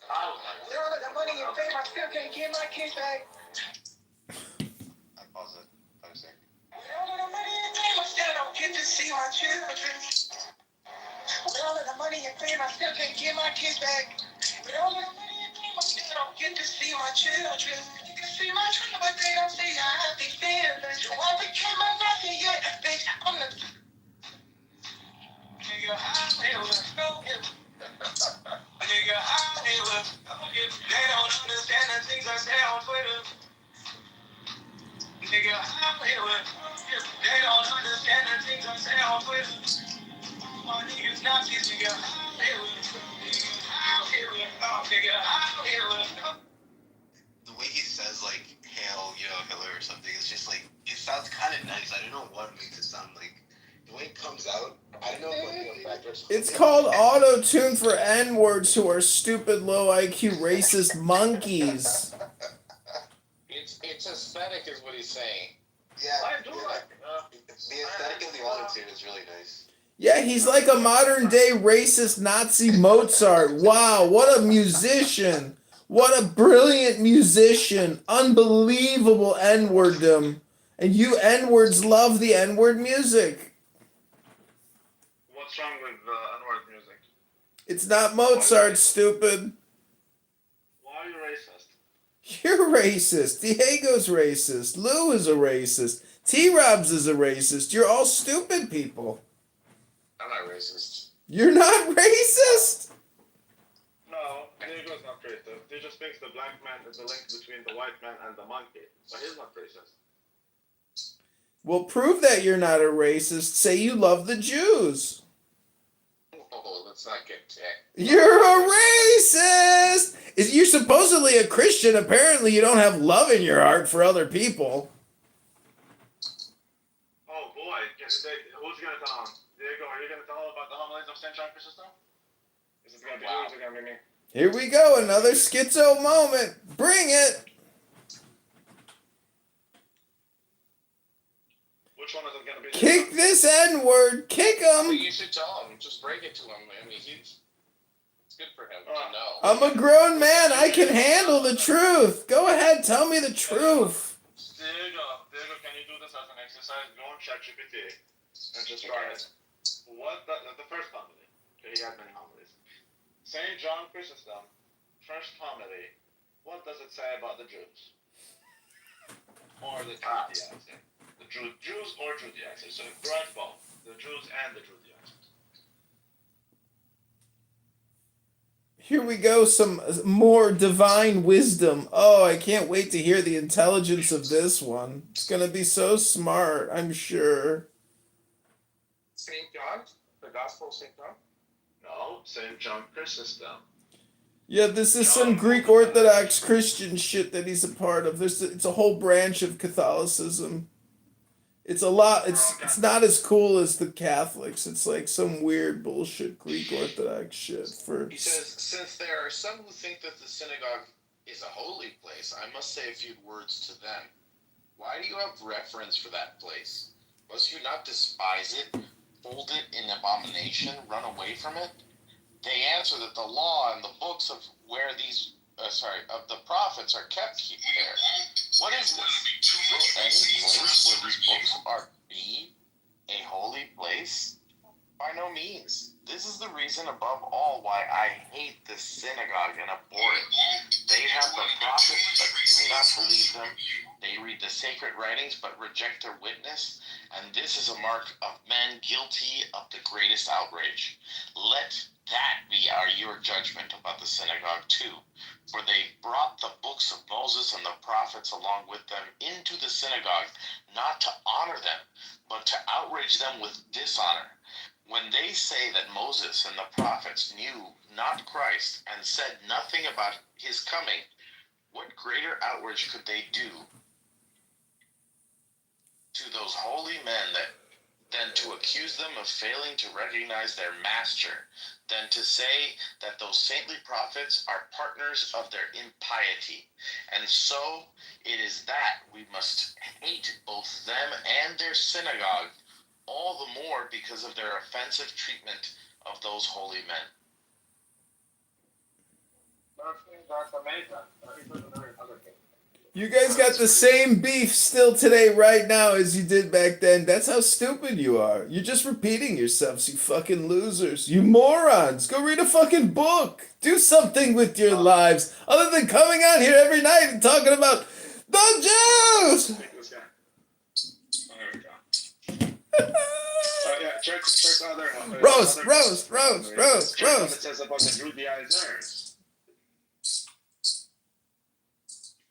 With all of the money and fame, I still can't get my kids back. I pause it. I was saying. With all of the money and fame, I still don't get to see my children. With all of the money and fame, I still can't get my kids back. With all of the money and fame, I still don't get to see my children. You can see my children, but they don't see how happy feelings. So I became a nothing yet, bitch. I'm the nigga. I'm here with nigga. I'm here with. They don't understand the things I say on Twitter. Nigga, I'm here with. They don't understand the things I say on Twitter. My niggas Nazis, nigga. I'm here with. I'm here with. Oh, nigga, I'm here with. The way he says like "Hail, Hitler" or something, it's just like it sounds kind of nice. I don't know what makes it sound like. The way it comes out, I don't know what factors. It's called auto-tune for N-words who are stupid, low IQ, racist monkeys. It's aesthetic, is what he's saying. Yeah, I do like the aesthetic of the auto-tune is really nice. Yeah, he's like a modern-day racist Nazi Mozart. Wow, what a musician! What a brilliant musician! Unbelievable N-worddom. And you N-words love the N-word music. What's wrong with N-word music? It's not Mozart, stupid. Why are you racist? You're racist. Diego's racist. Lou is a racist. T-Robs is a racist. You're all stupid people. I'm not racist. You're not racist? No, Diego's not racist. He just thinks the black man is the link between the white man and the monkey. But he's not racist. Well, prove that you're not a racist. Say you love the Jews. Oh, let's not get tech. You're a racist! You're supposedly a Christian. Apparently you don't have love in your heart for other people. Oh boy, who's going to tell him? Diego, are you going to tell him about the homilies of St. John Chrysostom? Is it going to be you or is it going to be me? Here we go, another schizo moment. Bring it! Which one is it going to be? Kick this N-word. Kick him. You should tell him. Just break it to him. I mean, it's good for him to know. I'm a grown man. I can handle the truth. Go ahead. Tell me the truth. Diego, can you do this as an exercise? Go on ChatGPT and just try it. What the first homily? Okay, he had many homilies. St. John Chrysostom, first homily. What does it say about the Jews? Or the Judaizers? The Jews or Judaizers. So it corrects both. The Jews and the Judaizers. Here we go, some more divine wisdom. Oh, I can't wait to hear the intelligence of this one. It's going to be so smart, I'm sure. St. John? The Gospel of St. John? No, St. John Chrysostom. Yeah, this is some Greek Orthodox Christian shit that he's a part of. It's a whole branch of Catholicism. It's a lot. It's not as cool as the Catholics. It's like some weird bullshit Greek Orthodox shit. He says, since there are some who think that the synagogue is a holy place, I must say a few words to them. Why do you have reverence for that place? Must you not despise it, hold it in abomination, run away from it? They answer that the law and the books of where these of the prophets are kept there. What is this? Will any place where these books are be a holy place? By no means. This is the reason above all why I hate this synagogue and abhor it. They have the prophets, but do not believe them. They read the sacred writings, but reject their witness. And this is a mark of men guilty of the greatest outrage. Let that be your judgment about the synagogue too. For they brought the books of Moses and the prophets along with them into the synagogue, not to honor them, but to outrage them with dishonor. When they say that Moses and the prophets knew not Christ and said nothing about his coming, what greater outrage could they do to those holy men than to accuse them of failing to recognize their master, than to say that those saintly prophets are partners of their impiety. And so it is that we must hate both them and their synagogue, all the more because of their offensive treatment of those holy men. That's that's amazing. It was another thing. You guys got the same beef still today, right now, as you did back then. That's how stupid you are. You're just repeating yourselves, you fucking losers. You morons. Go read a fucking book. Do something with your lives other than coming out here every night and talking about the Jews. Take this guy. Oh, there we go. Yeah, check other Roast. Check what it says about the Judaizers.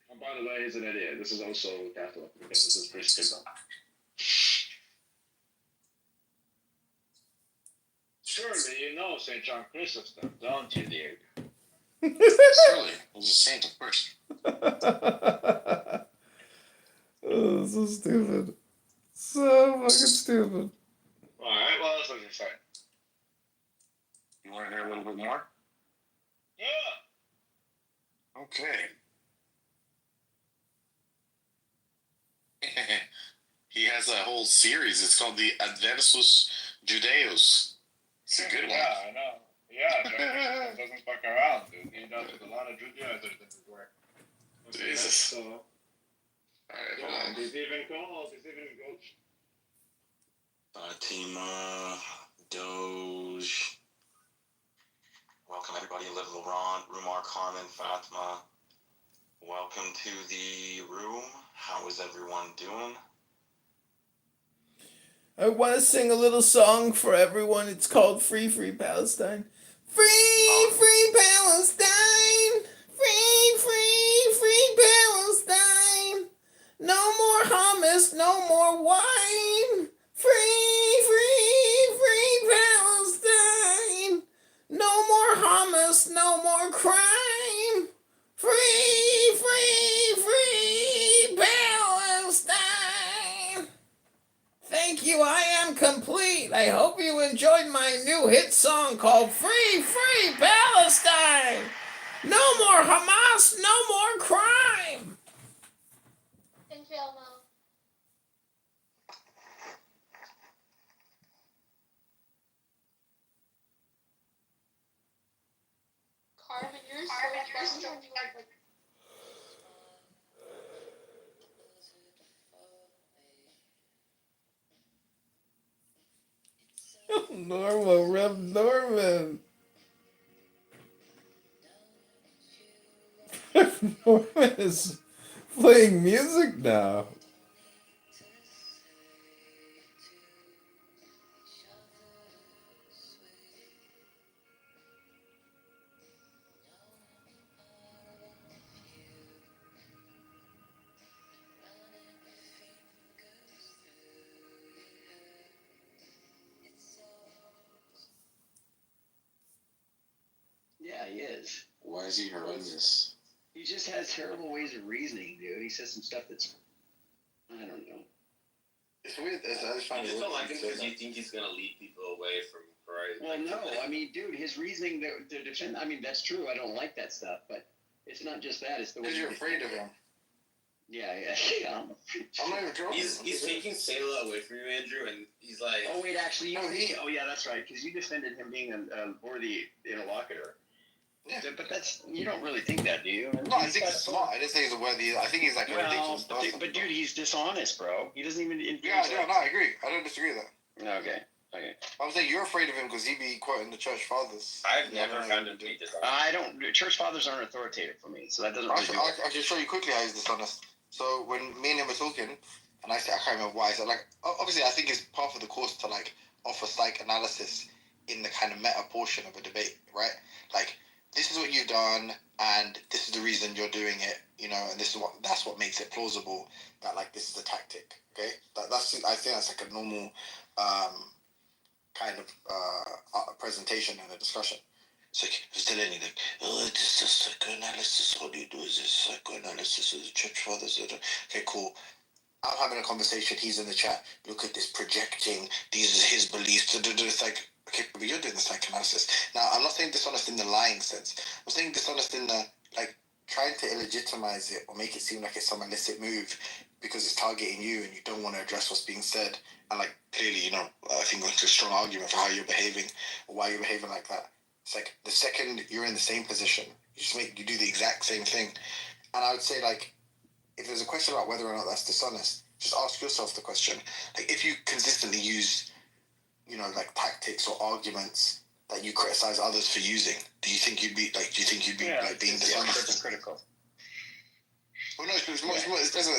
And by the way, he's an idiot. This is also Catholic because this is Christendom. Surely you know St. John Chrysostom, don't you, dear? Surely, he's a saint, of course. Oh, so stupid. So fucking stupid. Alright, what else was you say? You want to hear a little bit more? Yeah. Okay. He has a whole series. It's called the Adversus Judaeus. It's a good one. Yeah, I know. Yeah, John Chrysostom doesn't fuck around, dude. He does with a lot of Judaizers in his work. Okay, Jesus. so, Alright, yeah, hold on. he's even called, Fatima, Doge. Welcome everybody. Liv Laurent, Rumar, Carmen, Fatima. Welcome to the room. How is everyone doing? I want to sing a little song for everyone. It's called Free Free Palestine. Free Free Palestine. Free Free Free Palestine. No more hummus, no more wine. Free Free Free Palestine. No more hummus, no more crime. Free Free Free Palestine. Thank you, I am complete. I hope you enjoyed my new hit song called Free Free Palestine. No more Hamas, no more crime. Thank you, Elmo. Carmen, you're so frustrating. Norma, Rev Norman. Norman is playing music now. Yeah, he is. Why is he horrendous? He just has terrible ways of reasoning, dude. He says some stuff that's, I don't know. It's weird. I just find You it just weird. don't like him because you think he's gonna lead people away from Christ. Well, no, I mean, dude, his reasoning to defend, I mean, that's true. I don't like that stuff, but it's not just that. It's the way. Because you're afraid of him. Yeah. I'm not even joking. He's taking Sailor away from you, Andrew, and he's like, Oh wait, actually, No, he- oh yeah, that's right. Because you defended him being a worthy interlocutor. Yeah. But that's, you don't really think that, do you? No, I think he's smart. I didn't say he's a worthy. I think he's like a Well, ridiculous person. but dude, he's dishonest, bro. He doesn't even. Yeah, no, I agree. I don't disagree with that. Okay. I'm saying you're afraid of him because he be quoting the church fathers. I've never found him to be dishonest. I don't. Church fathers aren't authoritative for me, so that doesn't really. I can show you quickly how he's dishonest. So when me and him were talking, and I said I can't remember why. I said like obviously I think it's part of the course to like offer psychoanalysis in the kind of meta portion of a debate, right? Like this is what you've done, and this is the reason you're doing it, you know, and that's what makes it plausible that like this is a tactic, okay? That's I think that's like a normal kind of presentation and a discussion. It's like, I was telling you, like, oh, this is psychoanalysis. All you do is this psychoanalysis of the church fathers. Okay, cool. I'm having a conversation. He's in the chat. Look at this projecting. These are his beliefs. It's like, okay, but you're doing the psychoanalysis. Now, I'm not saying dishonest in the lying sense. I'm saying dishonest in the, like, trying to illegitimize it or make it seem like it's some illicit move because it's targeting you and you don't want to address what's being said. And, like, clearly, you know, I think it's a strong argument for how you're behaving or why you're behaving like that. It's like the second you're in the same position, You do the exact same thing. And I would say, like, if there's a question about whether or not that's dishonest, just ask yourself the question. Like, if you consistently use, like tactics or arguments that you criticize others for using, do you think you'd be like being dishonest? Critical. Well, no, it's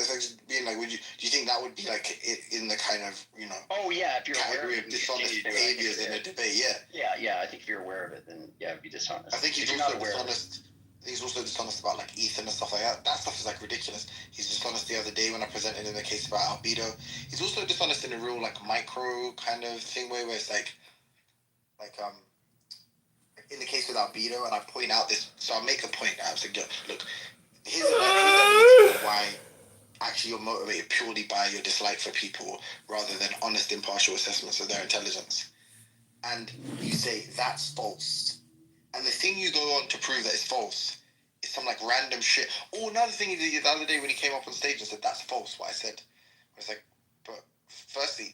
like being like, do you think that would be like in the kind of Oh yeah, if you're aware category of of dishonest behaviors in a debate? Yeah. Yeah. I think if you're aware of it, then yeah, it'd be dishonest. I think he's also dishonest. He's also dishonest about like Ethan and stuff like that. That stuff is like ridiculous. He's dishonest the other day when I presented in the case about albedo. He's also dishonest in a real like micro kind of thing where it's like in the case with albedo, and I point out this. So I make a point. I was like, look, here's evidence of why actually you're motivated purely by your dislike for people rather than honest, impartial assessments of their intelligence. And you say that's false. And the thing you go on to prove that it's false is some like random shit. Oh, another thing he did the other day when he came up on stage and said that's false. What I said, I was like, but firstly,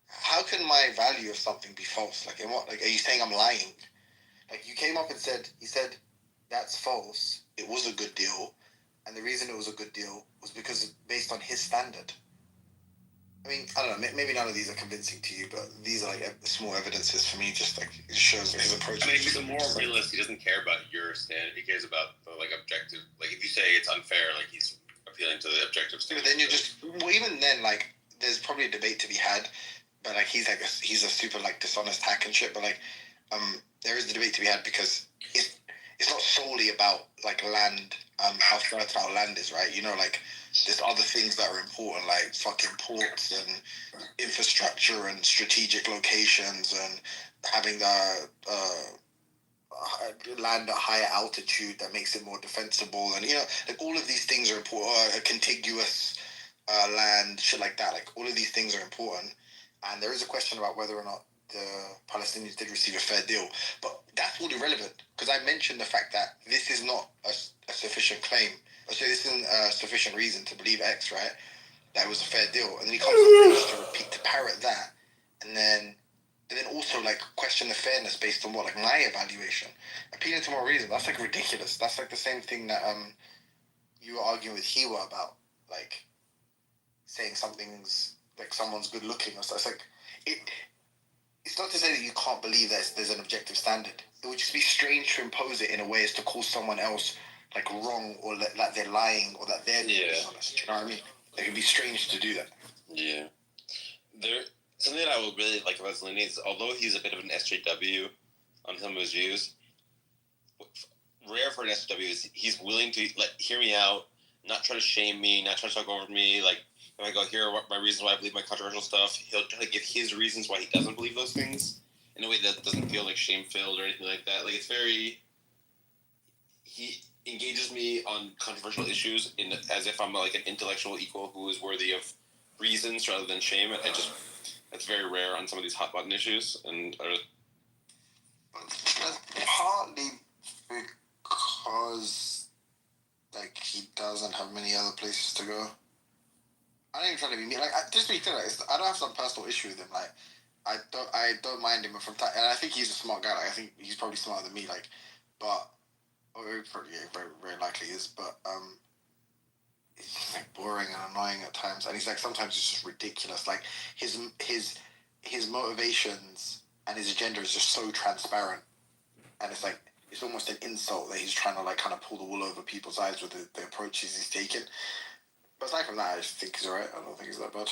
how can my value of something be false? Like, in what? Like, are you saying I'm lying? Like, you came up and he said that's false. It was a good deal, and the reason it was a good deal was because based on his standard. I mean, I don't know. Maybe none of these are convincing to you, but these are like small evidences for me. Just like it shows his approach. I mean, he's a moral realist. He doesn't care about your standard. He cares about the like objective. Like if you say it's unfair, like he's appealing to the objective standard. But then you're just even then like there's probably a debate to be had, but like he's a super like dishonest hack and shit. But like there is the debate to be had because it's not solely about like land, how fertile land is, right? Like there's other things that are important, like fucking ports and infrastructure and strategic locations and having the land at higher altitude that makes it more defensible, and like all of these things are important. A contiguous land, shit like that. Like all of these things are important, and there is a question about whether or not the Palestinians did receive a fair deal, but that's all irrelevant because I mentioned the fact that this is not a sufficient claim. So this isn't a sufficient reason to believe X, right? That it was a fair deal, and then he comes on stage to parrot that, and then also like question the fairness based on what, like my evaluation, appealing to more reason. That's like ridiculous. That's like the same thing that you were arguing with Hiwa about, like saying something's like someone's good looking or stuff. It's like it's not to say that you can't believe there's an objective standard. It would just be strange to impose it in a way as to call someone else like wrong or like they're lying or that they're dishonest. You know what I mean? It would be strange to do that. Yeah. Something that I would really like about Zelensky is, although he's a bit of an SJW on some of his views, rare for an SJW is he's willing to hear me out, not try to shame me, not try to talk over me. Like if I go, here are my reasons why I believe my controversial stuff, he'll try to give his reasons why he doesn't believe those things in a way that doesn't feel like shame-filled or anything like that. Like it's very, he engages me on controversial issues as if I'm like an intellectual equal who is worthy of reasons rather than shame. That's very rare on some of these hot button issues, and that's partly because like he doesn't have many other places to go. I ain't trying to be mean. Like, just to be clear, I don't have some personal issue with him. Like, I don't mind him from time, and I think he's a smart guy. Like, I think he's probably smarter than me. Like, but probably very very likely is. But it's just like boring and annoying at times, and he's like sometimes it's just ridiculous. Like his motivations and his agenda is just so transparent, and it's like it's almost an insult that he's trying to like kind of pull the wool over people's eyes with the approaches he's taking. But aside from that, I just think he's alright. I don't think he's that bad.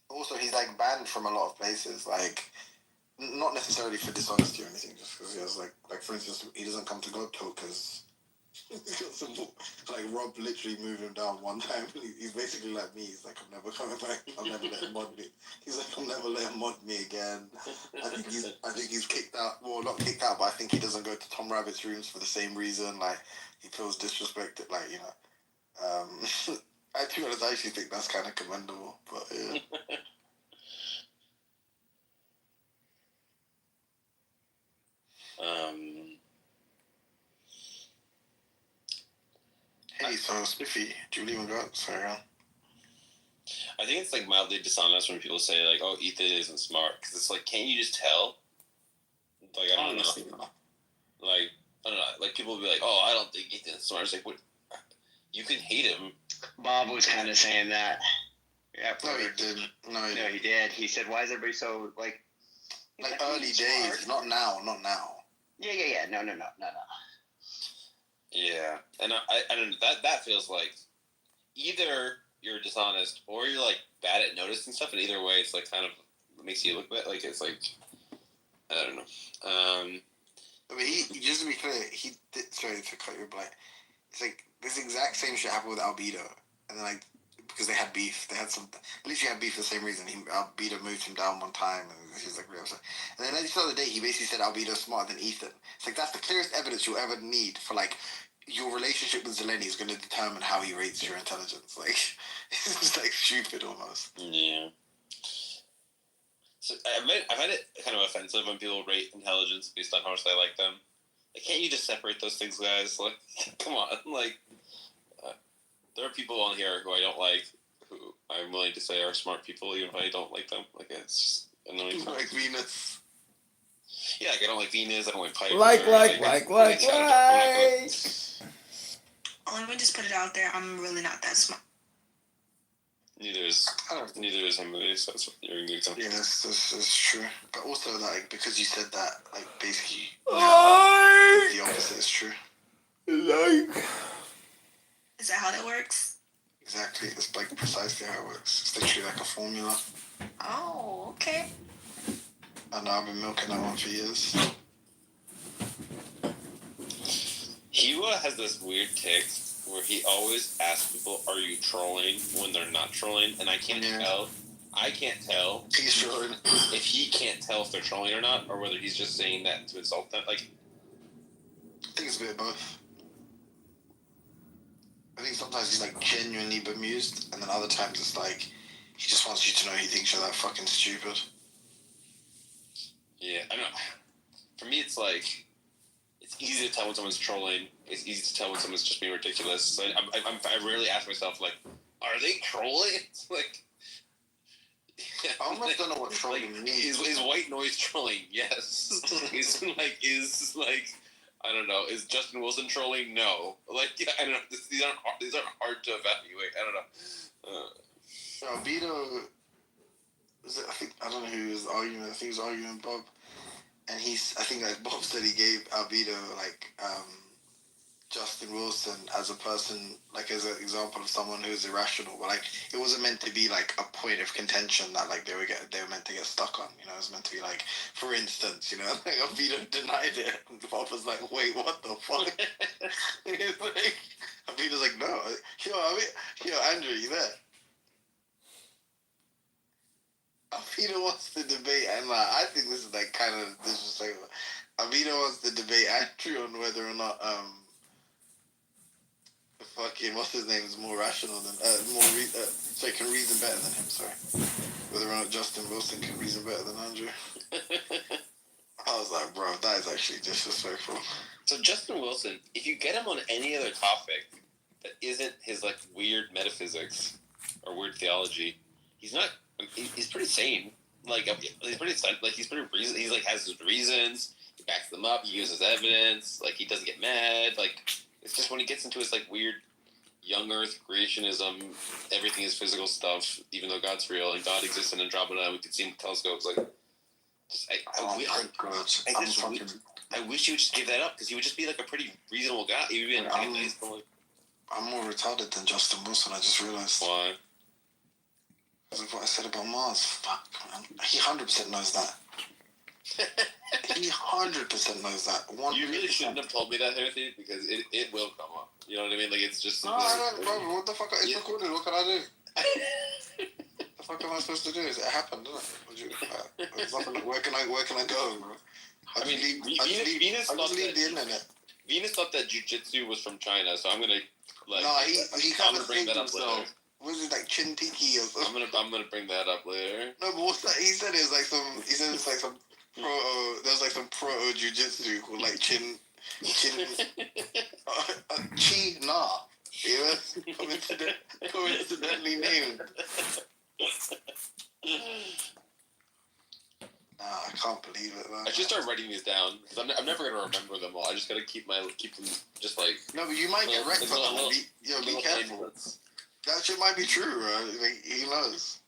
Also, he's like banned from a lot of places, like not necessarily for dishonesty or anything, just because he has like for instance, he doesn't come to Globetalk because like Rob literally moved him down one time. He's basically like me. He's like, I'm never coming back. I'll never let him mod me. He's like, I'll never let him mod me again. I think he's kicked out. Well, not kicked out, but I think he doesn't go to Tom Rabbit's rooms for the same reason. Like he feels disrespected. Like I to be honest, I actually think that's kind of commendable. But yeah. Hey, so Spiffy, do you believe in God? Sorry, I think it's like mildly dishonest when people say like, "Oh, Ethan isn't smart," because it's like, can't you just tell Like I don't know. Honestly, no. Like I don't know. Like people will be like, "Oh, I don't think Ethan's smart." It's like, what? You can hate him. Bob was kind of saying that. Yeah, No, he didn't. No, he No, didn't. he did. He said, "Why is everybody so like?" Like early days, not now, not now. Yeah. No. Yeah, and I don't know. That feels like either you're dishonest or you're like bad at noticing stuff, and either way, it's like kind of makes you look bad. Like it's like I don't know. But just to be clear, he did. Sorry to cut your blight. It's like this exact same shit happened with Albedo, and then like because they had beef, they had some. At least he had beef for the same reason. Albedo moved him down one time, and he was like real upset. And then the other day, he basically said Albedo's smarter than Ethan. It's like that's the clearest evidence you'll ever need for like your relationship with Zeleny is going to determine how he rates your intelligence. Like it's just like stupid almost. Yeah. So I find it kind of offensive when people rate intelligence based on how much they like them. Like, can't you just separate those things, guys? Like, come on. Like, there are people on here who I don't like, who I'm willing to say are smart people, even if I don't like them. Like, it's just annoying. Like Venus. Yeah, like I don't like Venus. I don't like Piper. Like. Oh, let me just put it out there. I'm really not that smart. Neither is Emily, so you're a good example. Yeah, that's true. But also, like, because you said that, like, basically, the opposite is true. Is that how that works? Exactly. It's, like, precisely how it works. It's literally like a formula. Oh, okay. I know I've been milking that one for years. Hiwa has this weird tick where he always asks people, "Are you trolling?" when they're not trolling, and I can't tell. I can't tell He's trolling. if he can't tell if they're trolling or not, or whether he's just saying that to insult them. Like, I think it's a bit of both. I think sometimes he's, like, genuinely bemused, and then other times it's like, he just wants you to know he thinks you're that fucking stupid. yeah, I don't know. For me, it's like it's easy to tell when someone's trolling. It's easy to tell when someone's just being ridiculous. So I rarely ask myself, like, are they trolling? It's like, I almost don't know what trolling means. Is white noise trolling? Yes. is I don't know. Is Justin Wilson trolling? No. Like, yeah, I don't know. These aren't hard to evaluate. I don't know. Albedo, I don't know who was arguing. I think he was arguing with Bob, and I think like Bob said he gave Albedo like Justin Wilson as a person, like as an example of someone who's irrational, but like it wasn't meant to be like a point of contention that like they were meant to get stuck on. You know, it was meant to be like, for instance, you know, like Albedo denied it, and Bob was like, wait, what the fuck? It's like Albedo's like, no, yo, Andrew, you there? Albedo wants to debate, and like, I think this is like kind of disrespectful. Albedo wants to debate Andrew on whether or not fucking what's his name is more rational than can reason better than him. Sorry, whether or not Justin Wilson can reason better than Andrew. I was like, bro, that is actually disrespectful. So Justin Wilson, if you get him on any other topic that isn't his like weird metaphysics or weird theology, he's pretty sane. Like he's pretty reason. He's like has his reasons. He backs them up. He uses evidence. Like he doesn't get mad. Like it's just when he gets into his like weird young Earth creationism, everything is physical stuff. Even though God's real and God exists in Andromeda, we could see in telescopes. Like, I wish he would just give that up because he would just be like a pretty reasonable guy. He would be I'm more retarded than Justin Wilson. I just realized. Why? Because of what I said about Mars. Fuck, man. He 100% knows that. He 100% knows that. 100%. You really shouldn't have told me that, Timothy, because it will come up. You know what I mean? Like, it's just... No, I don't, bro. What the fuck? It's recorded. What can I do? The fuck am I supposed to do? It happened, didn't it? Where can I go, bro? I just leave the internet. Venus thought that jiu-jitsu was from China, so I'm gonna like. No, he kind of bring that up later. Was it like Chintiki or something? I'm gonna bring that up later. No, but what's that? He said it's like some. He said it's like some proto. There's like some proto jiu-jitsu called like Chi Na. You know, coincidentally named. I can't believe it, man. I should start writing these down because I'm never gonna remember them all. I just gotta keep them just like No, but you might get wrecked for little- that. Be little careful. amulets. That shit might be true, right? Like, who knows?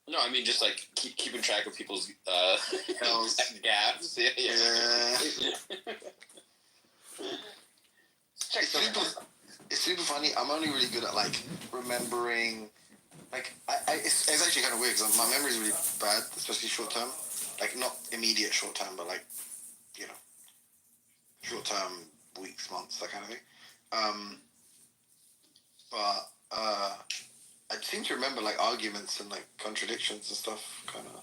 No, I mean just like keeping track of people's Hells. gaps. Yeah. Check It's super funny. I'm only really good at like remembering. Like it's actually kind of weird because my memory is really bad, especially short term. Like not immediate short term, but like short term, weeks, months, that kind of thing. But I seem to remember like arguments and like contradictions and stuff. Kind of.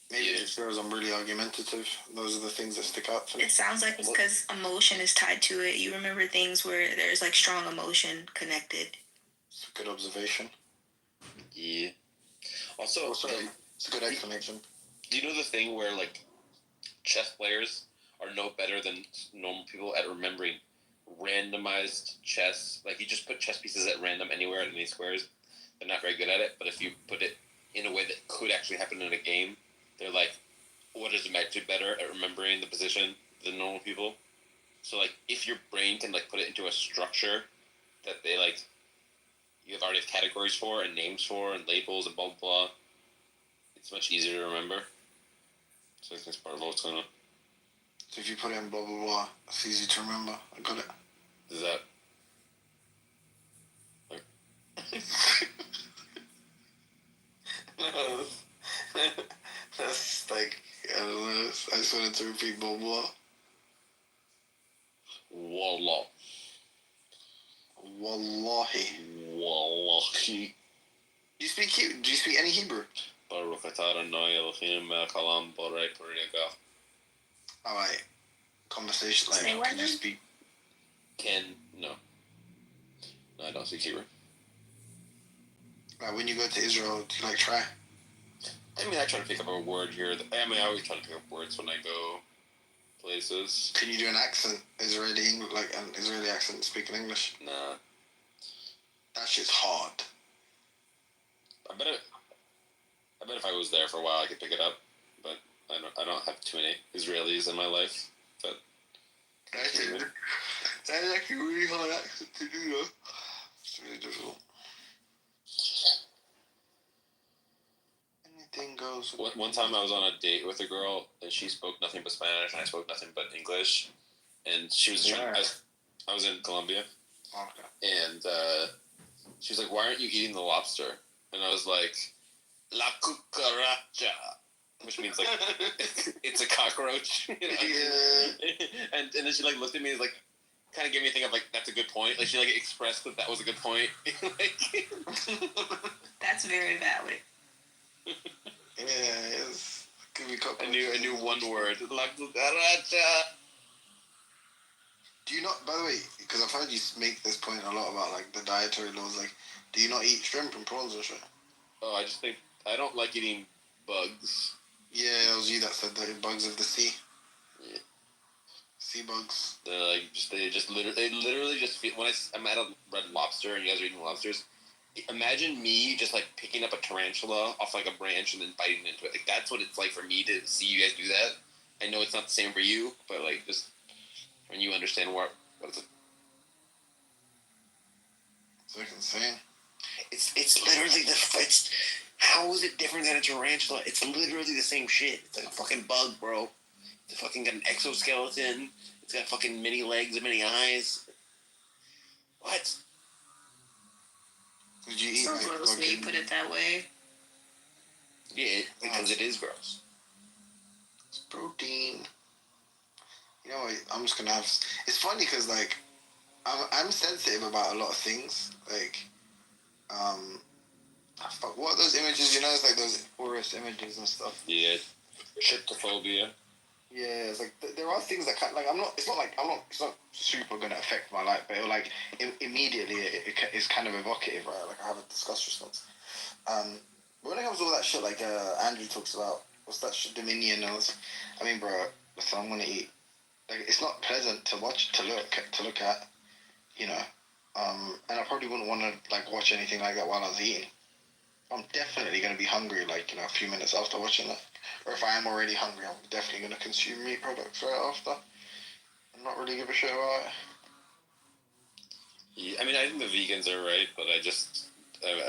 Maybe it's because I'm really argumentative. Those are the things that stick out to me. It sounds like it's because emotion is tied to it. You remember things where there's like strong emotion connected. It's a good observation. Yeah. Also, It's a good explanation. do you know the thing where like chess players are no better than normal people at remembering randomized chess? Like you just put chess pieces at random anywhere at any squares. They're not very good at it, but if you put it in a way that could actually happen in a game, they're like, what is actually better at remembering the position than normal people? So like, if your brain can like put it into a structure that they like, you have already have categories for and names for and labels and blah blah blah, it's much easier to remember. So I think it's part of what's going on. So if you put in blah blah blah, it's easy to remember. I got it. Is that No, that's like I don't know. I just wanted to repeat blah blah. Wallah? Wallahi. Wallahi. Do you speak any Hebrew? Baruch atah Adonai Eloheinu melech haolam borei peri hagaf. Alright. Conversation like Say what could you now? speak? No, I don't speak Hebrew. Like when you go to Israel, do you like try? I mean, I try to pick up a word here. I always try to pick up words when I go places. Can you do an accent, like an Israeli accent speaking English? Nah. That shit's hard. I bet if I was there for a while, I could pick it up. But I don't have too many Israelis in my life. But That's actually a really hard accent to do though. It's really difficult. Anything goes. one time I was on a date with a girl, and she spoke nothing but Spanish, and I spoke nothing but English. And she was trying. I was in Colombia, Okay. and she was like, "Why aren't you eating the lobster?" And I was like, "La cucaracha," which means like it's a cockroach. You know? Yeah. And then she like looked at me and like kind of gave me a thing of like that's a good point. Like she like expressed that was a good point. Like, That's very valid. Yeah, it's could be I knew one word. La cucaracha. Do you not? By the way, because I've heard you make this point a lot about like the dietary laws. Like, do you not eat shrimp and prawns and shit? Oh, I just think I don't like eating bugs. Yeah, it was you that said the bugs of the sea. Yeah. Sea bugs. They literally just feel, when I'm at a Red Lobster and you guys are eating lobsters. Imagine me just like picking up a tarantula off like a branch and then biting into it. Like that's what it's like for me to see you guys do that. I know it's not the same for you, but like just when you understand what it's. It's like insane. It's literally it's how is it different than a tarantula? It's literally the same shit. It's like a fucking bug, bro. It's fucking got an exoskeleton. It's got fucking many legs and many eyes. What? Did you eat So like gross when you put it that way. Yeah, because it is gross. It's protein. You know what? I'm just gonna have. It's funny because like I'm sensitive about a lot of things. Like fuck, what are those images? You know, it's like those horrorist images and stuff. Yeah, tryptophobia. Yeah, it's like there are things that like It's not super gonna affect my life, but it'll, like immediately it's kind of evocative, right? Like I have a disgust response. But when it comes to all that shit, like Andrew talks about, what's that shit, Dominion? I mean, bro, listen, I'm gonna eat. Like it's not pleasant to watch, to look at, you know. And I probably wouldn't want to like watch anything like that while I was eating. I'm definitely going to be hungry, like, a few minutes after watching it. Or if I am already hungry, I'm definitely going to consume meat products right after. And not really give a shit about it. Yeah, I mean, I think the vegans are right, but I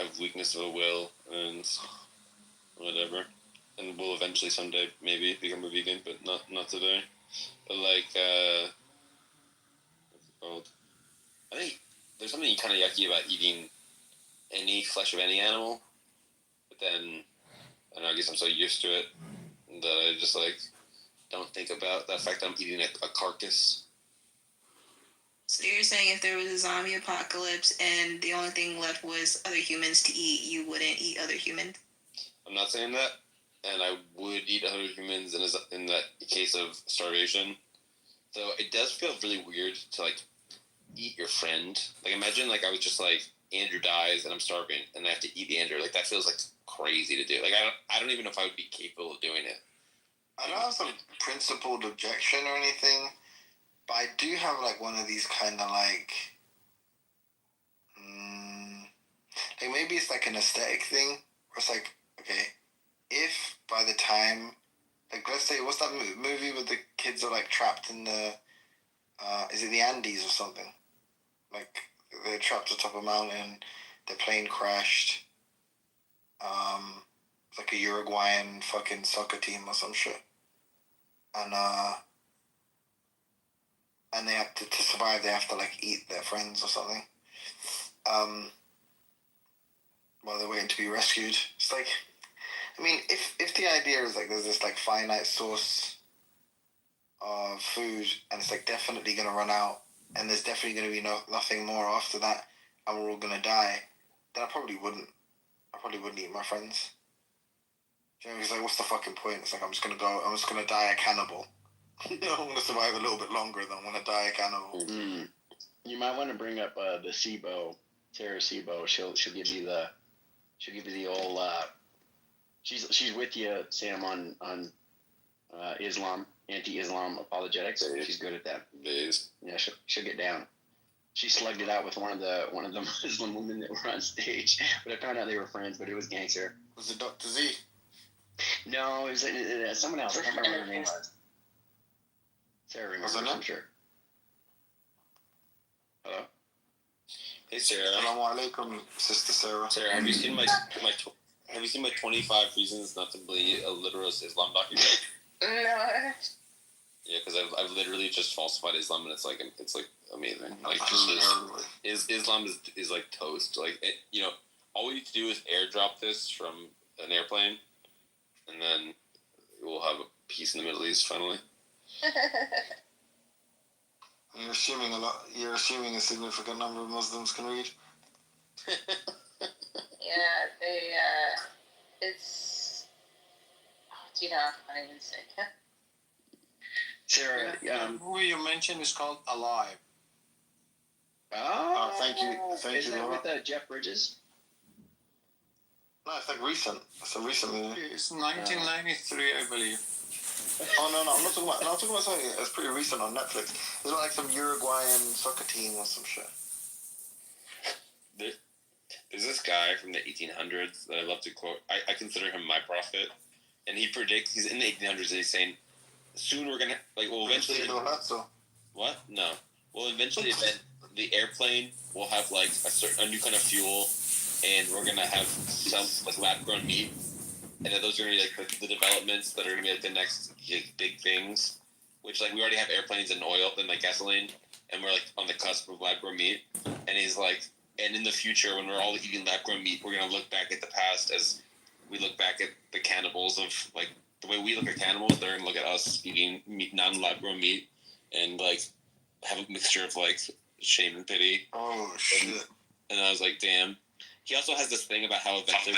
have weakness of a will and whatever. And will eventually someday maybe become a vegan, but not today. But like, what's it called? I think there's something kind of yucky about eating any flesh of any animal, but then I guess I'm so used to it that I just like don't think about the fact that I'm eating a carcass. So you're saying if there was a zombie apocalypse and the only thing left was other humans to eat, you wouldn't eat other humans? I'm not saying that, and I would eat other humans in that case of starvation. So it does feel really weird to like eat your friend. Like imagine like I was just like Andrew dies and I'm starving and I have to eat Andrew. Like that feels like crazy to do. Like I don't even know if I would be capable of doing it. I don't have some principled objection or anything, but I do have like one of these kind of like maybe it's like an aesthetic thing where it's like, okay, if by the time, like let's say, what's that movie where the kids are like trapped in the, is it the Andes or something? Like they're trapped atop a mountain, their plane crashed. It's like a Uruguayan fucking soccer team or some shit. And they have to survive, they have to like eat their friends or something. While they're waiting to be rescued. It's like, I mean, if the idea is like there's this like finite source of food and it's like definitely gonna run out and there's definitely gonna be nothing more after that and we're all gonna die, then I probably wouldn't eat my friends. You know, it's like, what's the fucking point? It's like I'm just gonna die a cannibal. I'm gonna survive a little bit longer than I'm gonna die a cannibal. Mm. You might want to bring up the SIBO, Sarah SIBO. She'll give you the old. She's with you, Sam, on Islam, anti-Islam apologetics. She's good at that. Yeah, she'll get down. She slugged it out with one of the Muslim women that were on stage, but I found out they were friends. But it was gangster. Was it Dr. Z? No, it was someone else. I can't remember what her name was. Sarah remembers, I'm sure. Hello? Hey Sarah. Assalamu alaikum, Sister Sarah. Sarah, have you seen my 25 reasons not to believe a literalist Islam documentary? No. Yeah, because I've literally just falsified Islam and it's like amazing. Like Islam is like toast. Like all we need to do is airdrop this from an airplane, and then we'll have a peace in the Middle East finally. You're assuming a significant number of Muslims can read. Yeah, they, it's, I can't even say. Sarah, The movie you mentioned is called Alive. oh, thank you. Is that Laura. with Jeff Bridges? No, it's like recent. It's a recent movie. It's 1993, I believe. Oh no, I'm not talking about something that's pretty recent on Netflix. It's about like some Uruguayan soccer team or some shit. There's this guy from the 1800s that I love to quote. I consider him my prophet, and he predicts he's in the 1800s and he's saying, soon we're gonna eventually. What? No. Well, eventually the airplane will have like a new kind of fuel, and we're gonna have some like lab grown meat. And then those are going to be, like, the developments that are going to be, like, the next big things. Which, like, we already have airplanes and oil and, like, gasoline. And we're, like, on the cusp of lab-grown meat. And he's like, and in the future, when we're all eating lab-grown meat, we're going to look back at the past as we look back at the cannibals of, like, the way we look at cannibals, they're going to look at us eating non-lab-grown meat. And, like, have a mixture of, like, shame and pity. Oh, shit. And I was like, damn. He also has this thing about how eventually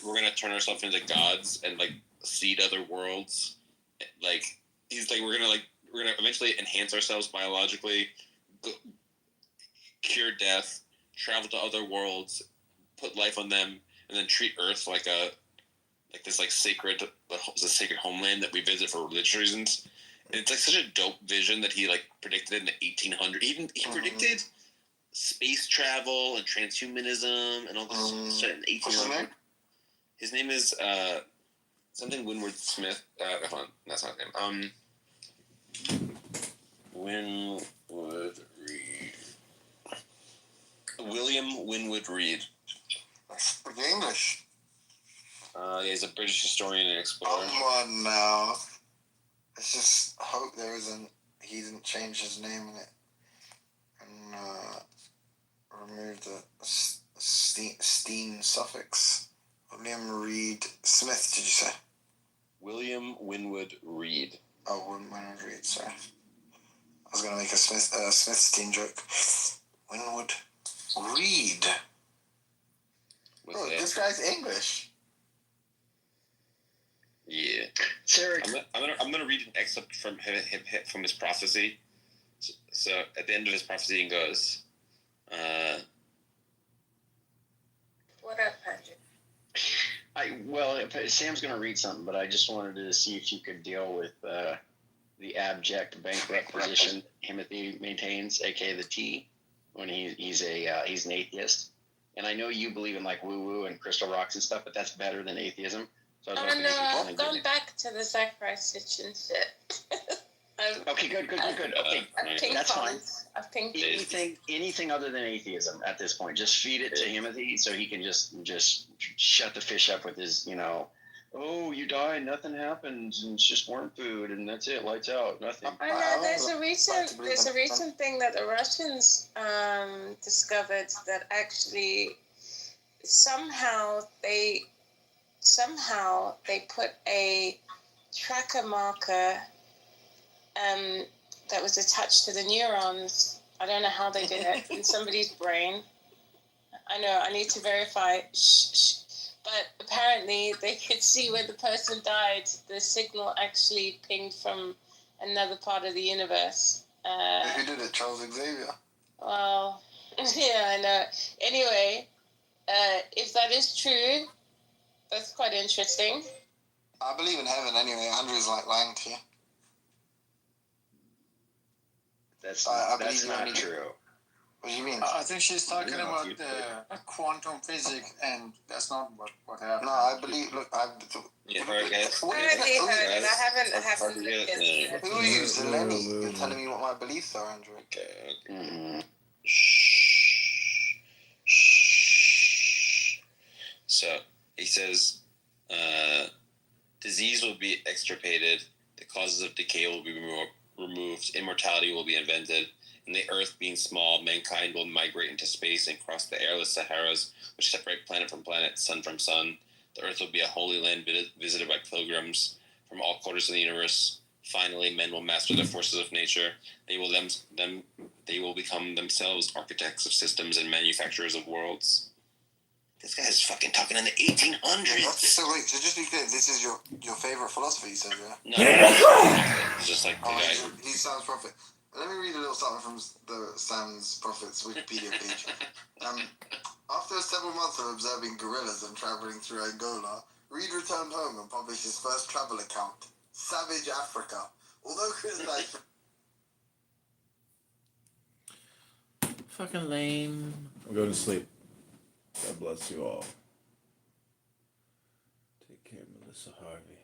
we're gonna turn ourselves into gods and like seed other worlds. Like he's like we're gonna eventually enhance ourselves biologically, cure death, travel to other worlds, put life on them, and then treat Earth like this sacred homeland that we visit for religious reasons. And it's like such a dope vision that he like predicted in the 1800s. He predicted space travel and transhumanism and all this shit in the What's his 1800s. name? His name is something Winwood Smith. Hold on, that's not his name. Winwood Reed. William Winwood Reed. Speak English. He's a British historian and explorer. Come on now. Let's just hope he didn't change his name in it and remove the Steen suffix. William Reed Smith, did you say? William Winwood Reed. Oh, Winwood Reed, sorry. I was going to make a Smithstein joke. Winwood Reed. Bro, this guy's English. Yeah. Sarah, I'm gonna read an excerpt from his prophecy. So at the end of his prophecy, he goes, What up, Patrick? Sam's going to read something, but I just wanted to see if you could deal with the abject bankrupt position Timothy maintains, aka the T, when he's an atheist. And I know you believe in like woo-woo and crystal rocks and stuff, but that's better than atheism. So I was Oh no, I've gone back to the Zacharias Sitchin shit. Okay, good. Okay, I've pinged that's fine. comments. I've pinged Anything other than atheism at this point. Just feed it to Timothy so he can just shut the fish up with his, oh, you die, nothing happens, and it's just worm food, and that's it, lights out, nothing. I know there's a recent thing that the Russians discovered that actually somehow they put a tracker marker that was attached to the neurons. I don't know how they did it in somebody's brain. I know, I need to verify. Shh. But apparently they could see when the person died, the signal actually pinged from another part of the universe. Who did it? Charles Xavier? Well, yeah, I know. Anyway, if that is true, that's quite interesting. I believe in heaven anyway. Andrew's lying to you. That's believe not you. true. What do you mean? I think she's talking about quantum physics, and that's not what happened. No, I believe. Look, Yeah, right, guys. I already heard it. I haven't looked into it. Who are you, Zeleny? You're telling me what my beliefs are, Andrew. Okay. Mm-hmm. Shh. So he says, disease will be extirpated, the causes of decay will be removed, immortality will be invented, and the Earth being small, mankind will migrate into space and cross the airless Saharas, which separate planet from planet, sun from sun. The Earth will be a holy land visited by pilgrims from all quarters of the universe. Finally, men will master the forces of nature. They will become themselves architects of systems and manufacturers of worlds. This guy's fucking talking in the 1800s. So wait, so just be clear, this is your favorite philosopher, you said, yeah? No, it's just like the guy. He's Sam's Prophet. Let me read a little something from the Sam's Prophet's Wikipedia page. After several months of observing gorillas and travelling through Angola, Reed returned home and published his first travel account, Savage Africa. Although criticized... Fucking lame. I'm going to sleep. God bless you all. Take care, Melissa Harvey.